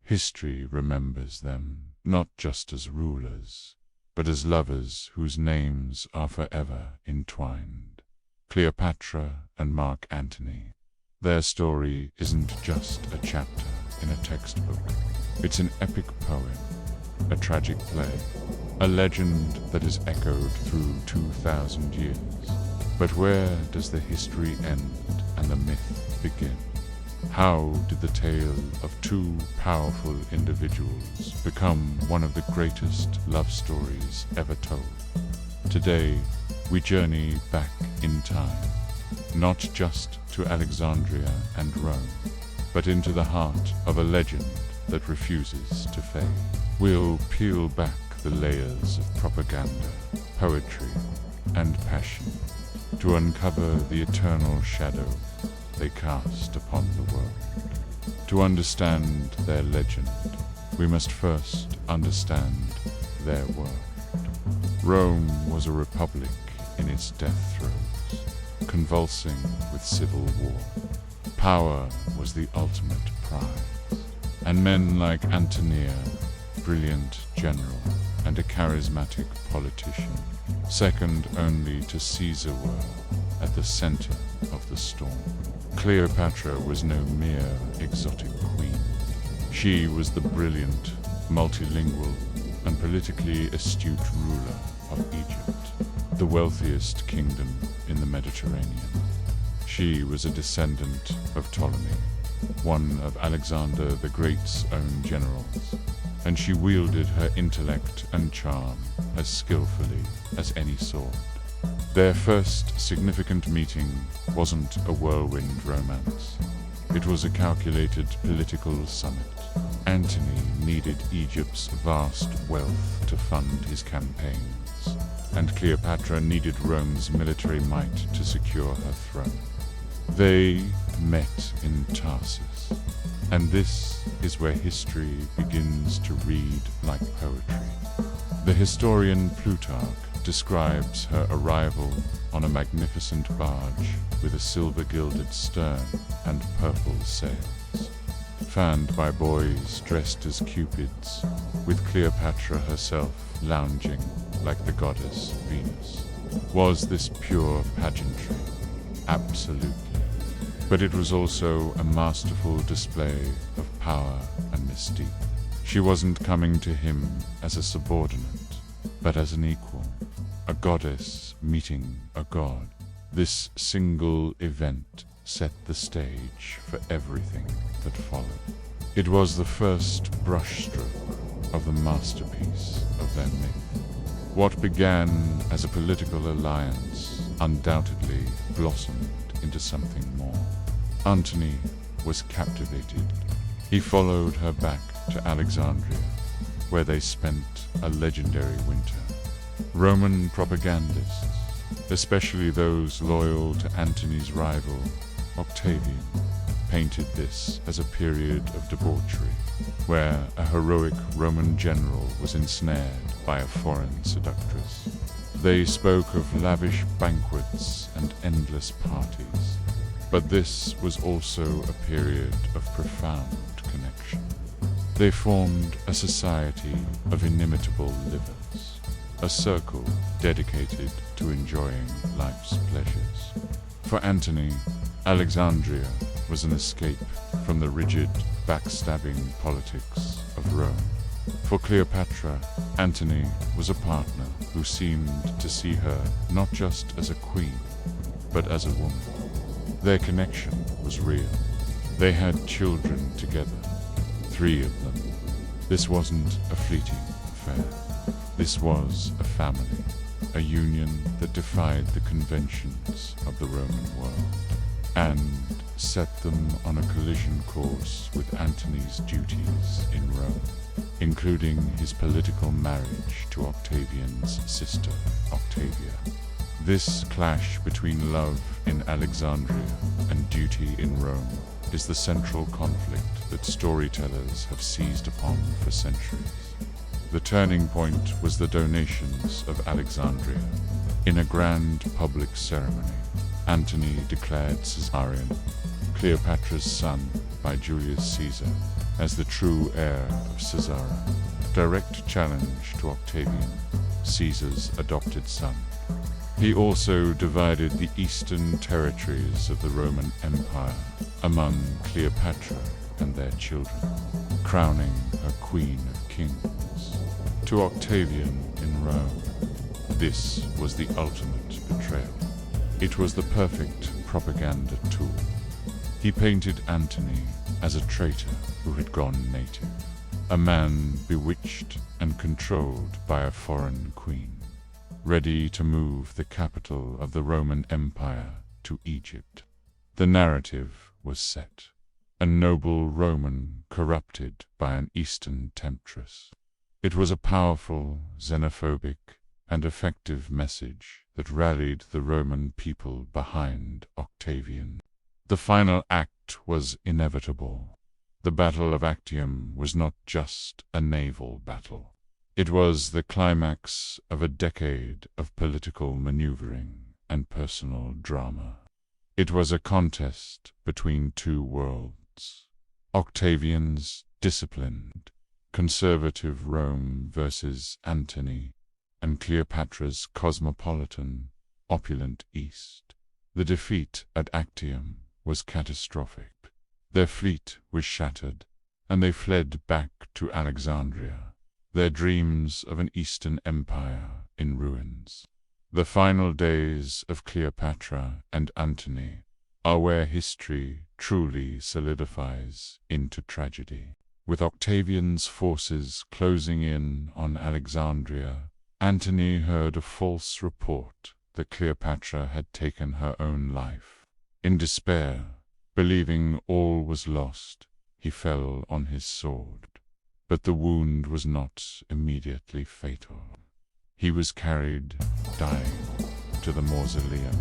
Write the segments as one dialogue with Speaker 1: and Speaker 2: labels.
Speaker 1: History remembers them not just as rulers, but as lovers whose names are forever entwined. Cleopatra and Mark Antony. Their story isn't just a chapter in a textbook. It's an epic poem, a tragic play, a legend that is echoed through 2,000 years. But where does the history end and the myth begin? How did the tale of two powerful individuals become one of the greatest love stories ever told? Today, we journey back in time, not just to Alexandria and Rome, but into the heart of a legend that refuses to fade. We'll peel back the layers of propaganda, poetry, and passion to uncover the eternal shadow they cast upon the world. To understand their legend, we must first understand their world. Rome was a republic in its death throes, convulsing with civil war. Power was the ultimate prize, and men like Antonia, brilliant general and a charismatic politician, second only to Caesar, were at the center of the storm. Cleopatra was no mere exotic queen. She was the brilliant, multilingual, and politically astute ruler of Egypt, the wealthiest kingdom in the Mediterranean. She was a descendant of Ptolemy, one of Alexander the Great's own generals, and she wielded her intellect and charm as skillfully as any sword. Their first significant meeting wasn't a whirlwind romance. It was a calculated political summit. Antony needed Egypt's vast wealth to fund his campaigns, and Cleopatra needed Rome's military might to secure her throne. They met in Tarsus, and this is where history begins to read like poetry. The historian Plutarch describes her arrival on a magnificent barge with a silver-gilded stern and purple sails, fanned by boys dressed as cupids, with Cleopatra herself lounging like the goddess Venus. Was this pure pageantry? Absolutely. But it was also a masterful display of power and mystique. She wasn't coming to him as a subordinate, but as an equal, a goddess meeting a god. This single event set the stage for everything that followed. It was the first brushstroke of the masterpiece of their myth. What began as a political alliance undoubtedly blossomed into something more. Antony was captivated. He followed her back to Alexandria, where they spent a legendary winter. Roman propagandists, especially those loyal to Antony's rival, Octavian, painted this as a period of debauchery, where a heroic Roman general was ensnared by a foreign seductress. They spoke of lavish banquets and endless parties, but this was also a period of profound connection. They formed a society of inimitable livers, a circle dedicated to enjoying life's pleasures. For Antony, Alexandria was an escape from the rigid, backstabbing politics of Rome. For Cleopatra, Antony was a partner who seemed to see her not just as a queen, but as a woman. Their connection was real. They had children together, 3 of them. This wasn't a fleeting affair. This was a family, a union that defied the conventions of the Roman world, and set them on a collision course with Antony's duties in Rome, including his political marriage to Octavian's sister, Octavia. This clash between love in Alexandria and duty in Rome is the central conflict that storytellers have seized upon for centuries. The turning point was the donations of Alexandria. In a grand public ceremony, Antony declared Caesarion, Cleopatra's son by Julius Caesar, as the true heir of Caesarea. Direct challenge to Octavian, Caesar's adopted son. He also divided the eastern territories of the Roman Empire among Cleopatra and their children, crowning a queen of kings. To Octavian in Rome, this was the ultimate betrayal. It was the perfect propaganda tool. He painted Antony as a traitor who had gone native, a man bewitched and controlled by a foreign queen, ready to move the capital of the Roman Empire to Egypt. The narrative was set. A noble Roman corrupted by an Eastern temptress. It was a powerful, xenophobic, and effective message that rallied the Roman people behind Octavian. The final act was inevitable. The Battle of Actium was not just a naval battle. It was the climax of a decade of political maneuvering and personal drama. It was a contest between two worlds. Octavian's disciplined, conservative Rome versus Antony, and Cleopatra's cosmopolitan, opulent East. The defeat at Actium was catastrophic. Their fleet was shattered, and they fled back to Alexandria, their dreams of an Eastern empire in ruins. The final days of Cleopatra and Antony are where history truly solidifies into tragedy. With Octavian's forces closing in on Alexandria, Antony heard a false report that Cleopatra had taken her own life. In despair, believing all was lost, he fell on his sword. But the wound was not immediately fatal. He was carried, dying, to the mausoleum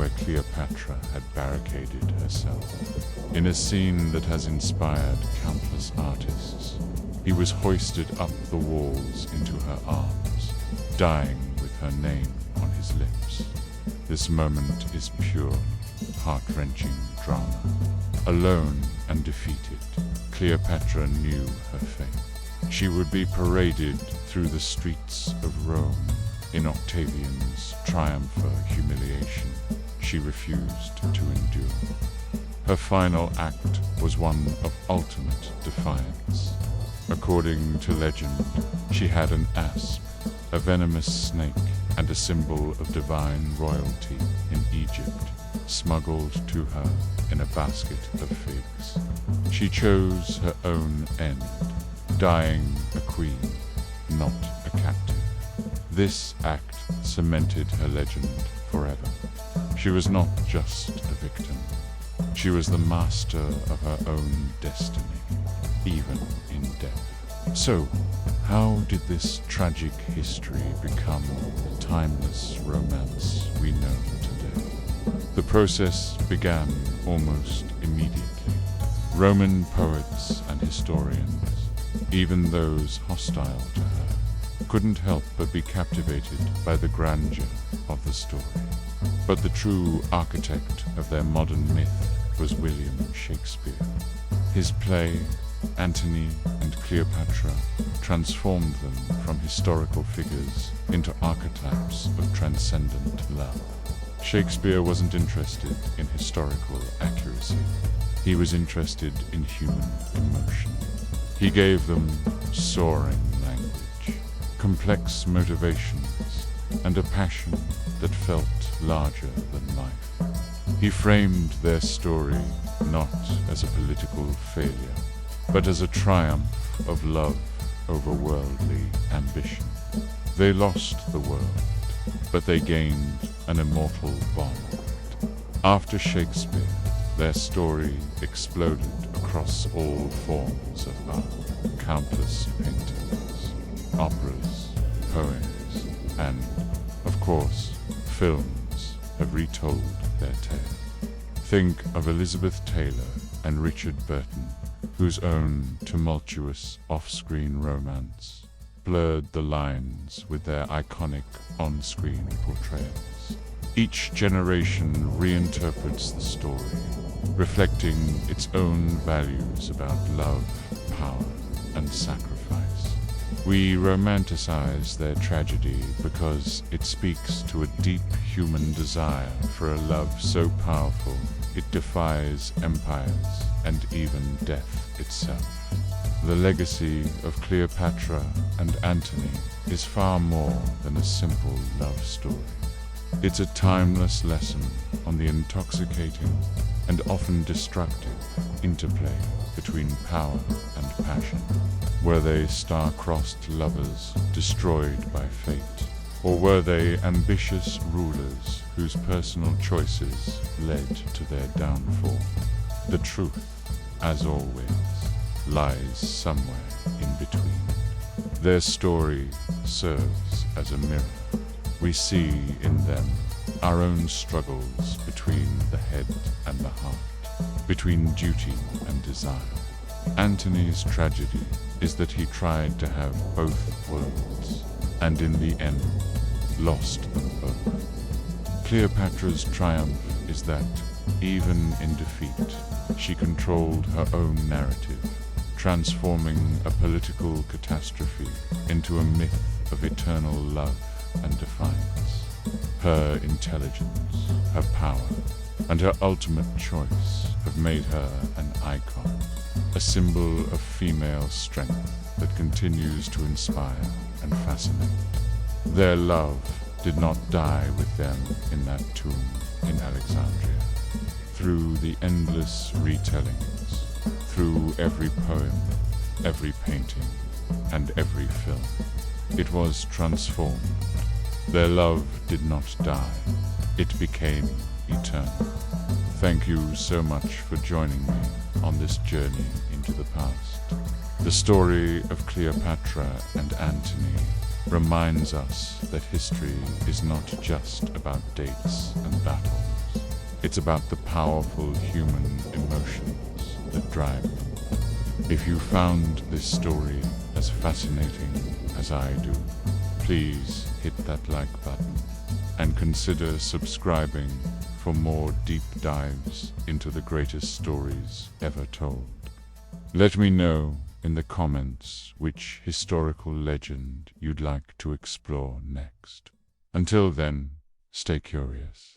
Speaker 1: where Cleopatra had barricaded herself. In a scene that has inspired countless artists, he was hoisted up the walls into her arms, dying with her name on his lips. This moment is pure, heart-wrenching drama. Alone and defeated, Cleopatra knew her fate. She would be paraded through the streets of Rome in Octavian's triumph or humiliation she refused to endure. Her final act was one of ultimate defiance. According to legend, she had an asp, a venomous snake, and a symbol of divine royalty in Egypt, smuggled to her in a basket of figs. She chose her own end, dying a queen, not a captive. This act cemented her legend forever. She was not just a victim. She was the master of her own destiny, even in death. So, how did this tragic history become the timeless romance we know today? The process began almost immediately. Roman poets and historians, even those hostile to her, couldn't help but be captivated by the grandeur of the story. But the true architect of their modern myth was William Shakespeare. His play, Antony and Cleopatra, transformed them from historical figures into archetypes of transcendent love. Shakespeare wasn't interested in historical accuracy. He was interested in human emotion. He gave them soaring language, complex motivations, and a passion that felt larger than life. He framed their story not as a political failure, but as a triumph of love over worldly ambition. They lost the world, but they gained an immortal bond. After Shakespeare, their story exploded across all forms of art. Countless paintings, operas, poems, and, of course, films have retold their tale. Think of Elizabeth Taylor and Richard Burton, whose own tumultuous off-screen romance blurred the lines with their iconic on-screen portrayals. Each generation reinterprets the story, reflecting its own values about love, power, and sacrifice. We romanticize their tragedy because it speaks to a deep human desire for a love so powerful it defies empires and even death itself. The legacy of Cleopatra and Antony is far more than a simple love story. It's a timeless lesson on the intoxicating and often destructive interplay between power and passion. Were they star-crossed lovers destroyed by fate? Or were they ambitious rulers whose personal choices led to their downfall? The truth, as always, lies somewhere in between. Their story serves as a mirror. We see in them our own struggles between the head and the heart, between duty and desire. Antony's tragedy is that he tried to have both worlds, and in the end, lost them both. Cleopatra's triumph is that, even in defeat, she controlled her own narrative, transforming a political catastrophe into a myth of eternal love and defiance. Her intelligence, her power, and her ultimate choice have made her an icon, a symbol of female strength that continues to inspire and fascinate. Their love did not die with them in that tomb in Alexandria. Through the endless retellings, through every poem, every painting, and every film, it was transformed. Their love did not die, it became eternal. Thank you so much for joining me on this journey into the past. The story of Cleopatra and Antony reminds us that history is not just about dates and battles. It's about the powerful human emotions that drive them. If you found this story as fascinating as I do, please hit that like button and consider subscribing for more deep dives into the greatest stories ever told. Let me know in the comments which historical legend you'd like to explore next. Until then, stay curious.